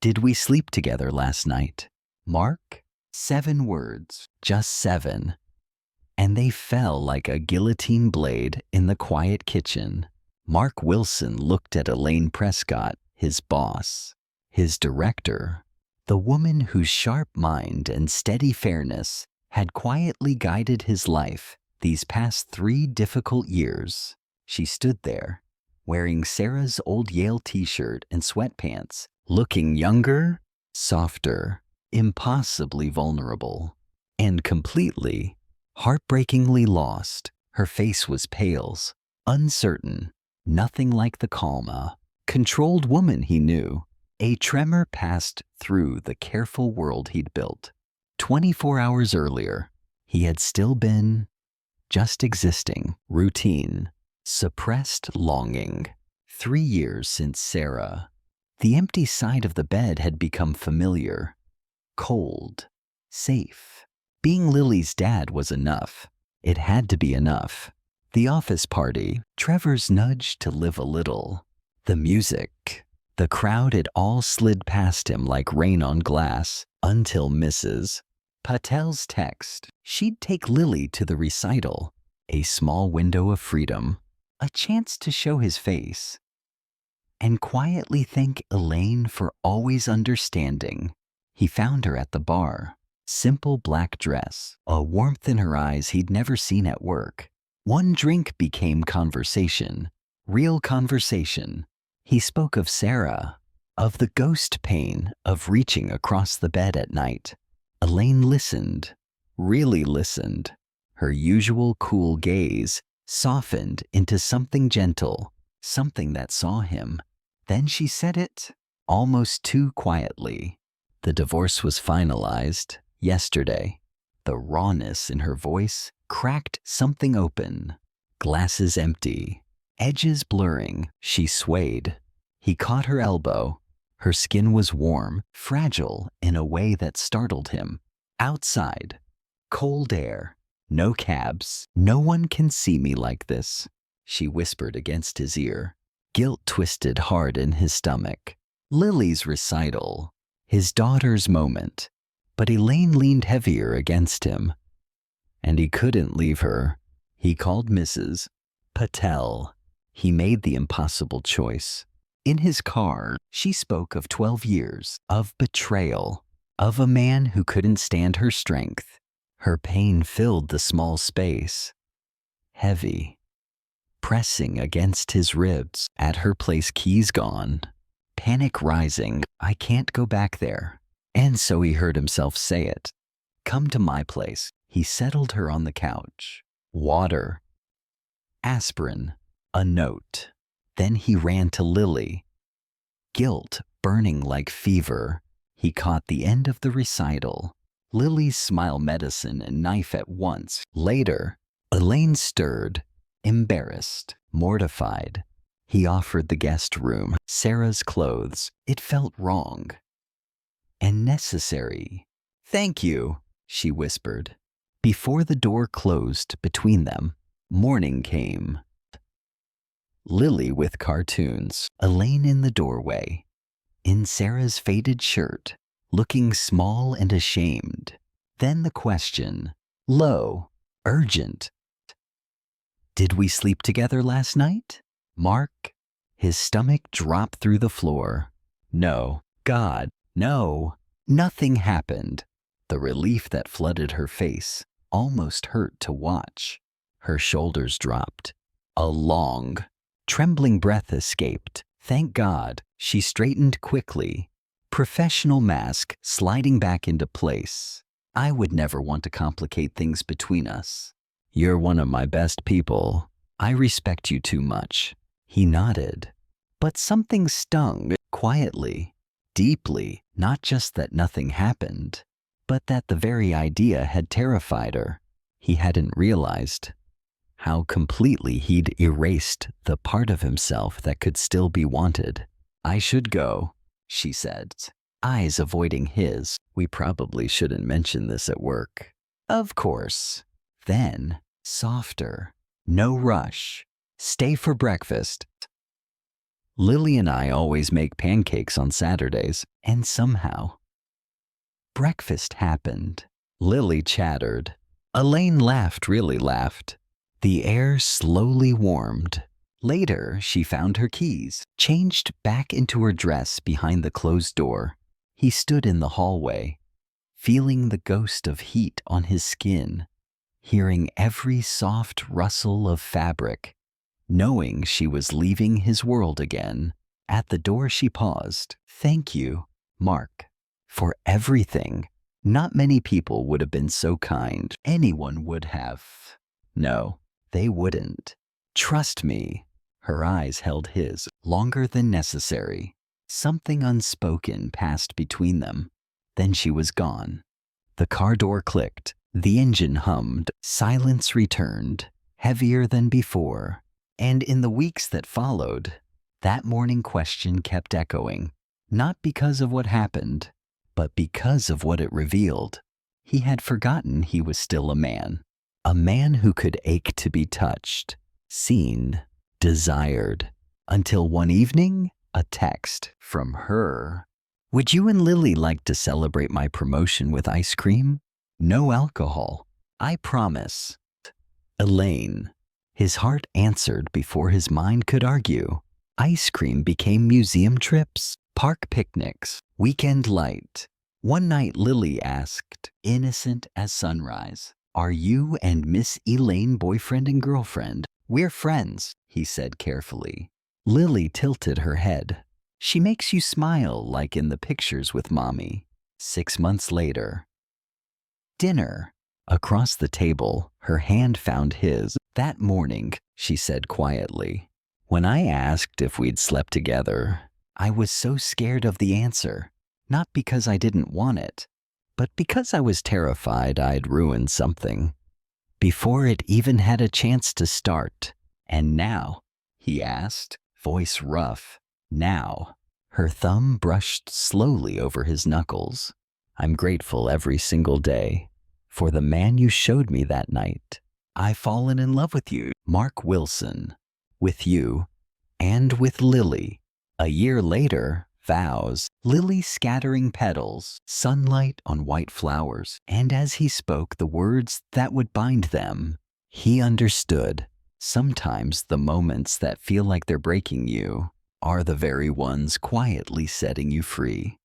Did we sleep together last night? Mark? 7 words, just 7. And they fell like a guillotine blade in the quiet kitchen. Mark Wilson looked at Elaine Prescott, his boss, his director, the woman whose sharp mind and steady fairness had quietly guided his life these past 3 difficult years. She stood there, wearing Sarah's old Yale t-shirt and sweatpants, looking younger, softer, impossibly vulnerable, and completely, heartbreakingly lost. Her face was pale, uncertain, nothing like the calm, controlled woman he knew. A tremor passed through the careful world he'd built. 24 hours earlier, he had still been just existing, routine, suppressed longing. 3 years since Sarah. The empty side of the bed had become familiar, cold, safe. Being Lily's dad was enough. It had to be enough. The office party, Trevor's nudge to live a little. The music, the crowd, it all slid past him like rain on glass until Mrs. Patel's text. She'd take Lily to the recital, a small window of freedom, a chance to show his face, and quietly thank Elaine for always understanding. He found her at the bar, simple black dress, a warmth in her eyes he'd never seen at work. One drink became conversation, real conversation. He spoke of Sarah, of the ghost pain of reaching across the bed at night. Elaine listened, really listened. Her usual cool gaze softened into something gentle, something that saw him. Then she said it, almost too quietly. The divorce was finalized yesterday. The rawness in her voice cracked something open. Glasses empty, edges blurring, she swayed. He caught her elbow. Her skin was warm, fragile in a way that startled him. Outside, cold air, no cabs. No one can see me like this, she whispered against his ear. Guilt twisted hard in his stomach. Lily's recital, his daughter's moment. But Elaine leaned heavier against him. And he couldn't leave her. He called Mrs. Patel. He made the impossible choice. In his car, she spoke of 12 years, of betrayal, of a man who couldn't stand her strength. Her pain filled the small space, heavy, pressing against his ribs. At her place, keys gone, panic rising. I can't go back there. And so he heard himself say it. Come to my place. He settled her on the couch. Water, aspirin, a note. Then he ran to Lily. Guilt burning like fever. He caught the end of the recital. Lily's smile, medicine, and knife at once. Later, Elaine stirred, embarrassed, mortified. He offered the guest room, Sarah's clothes. It felt wrong and necessary. Thank you, she whispered. Before the door closed between them, morning came. Lily with cartoons, Elaine in the doorway, in Sarah's faded shirt, looking small and ashamed. Then the question, low, urgent. Did we sleep together last night? Mark, his stomach dropped through the floor. No, God, no, nothing happened. The relief that flooded her face almost hurt to watch. Her shoulders dropped. A long, trembling breath escaped. Thank God. She straightened quickly, professional mask sliding back into place. I would never want to complicate things between us. You're one of my best people. I respect you too much. He nodded. But something stung quietly, deeply, not just that nothing happened, but that the very idea had terrified her. He hadn't realized how completely he'd erased the part of himself that could still be wanted. I should go, she said, eyes avoiding his. We probably shouldn't mention this at work. Of course. Then, softer, no rush. Stay for breakfast. Lily and I always make pancakes on Saturdays, and somehow. Breakfast happened. Lily chattered. Elaine laughed, really laughed. The air slowly warmed. Later, she found her keys, changed back into her dress behind the closed door. He stood in the hallway, feeling the ghost of heat on his skin, hearing every soft rustle of fabric, knowing she was leaving his world again. At the door she paused. Thank you, Mark, for everything. Not many people would have been so kind. Anyone would have. No, they wouldn't. Trust me. Her eyes held his longer than necessary. Something unspoken passed between them. Then she was gone. The car door clicked. The engine hummed. Silence returned, heavier than before. And in the weeks that followed, that morning question kept echoing, not because of what happened, but because of what it revealed. He had forgotten he was still a man who could ache to be touched, seen, desired, until one evening, a text from her. Would you and Lily like to celebrate my promotion with ice cream? No alcohol, I promise. Elaine. His heart answered before his mind could argue. Ice cream became museum trips, park picnics, weekend light. One night Lily asked, innocent as sunrise, are you and Miss Elaine boyfriend and girlfriend? We're friends, he said carefully. Lily tilted her head. She makes you smile like in the pictures with Mommy. 6 months later. Dinner. Across the table, her hand found his. That morning, she said quietly, when I asked if we'd slept together, I was so scared of the answer, not because I didn't want it, but because I was terrified I'd ruined something before it even had a chance to start. And now, he asked, voice rough. Now. Her thumb brushed slowly over his knuckles. I'm grateful every single day for the man you showed me that night. I've fallen in love with you, Mark Wilson, with you, and with Lily. A year later, vows, Lily scattering petals, sunlight on white flowers, and as he spoke the words that would bind them, he understood. Sometimes the moments that feel like they're breaking you are the very ones quietly setting you free.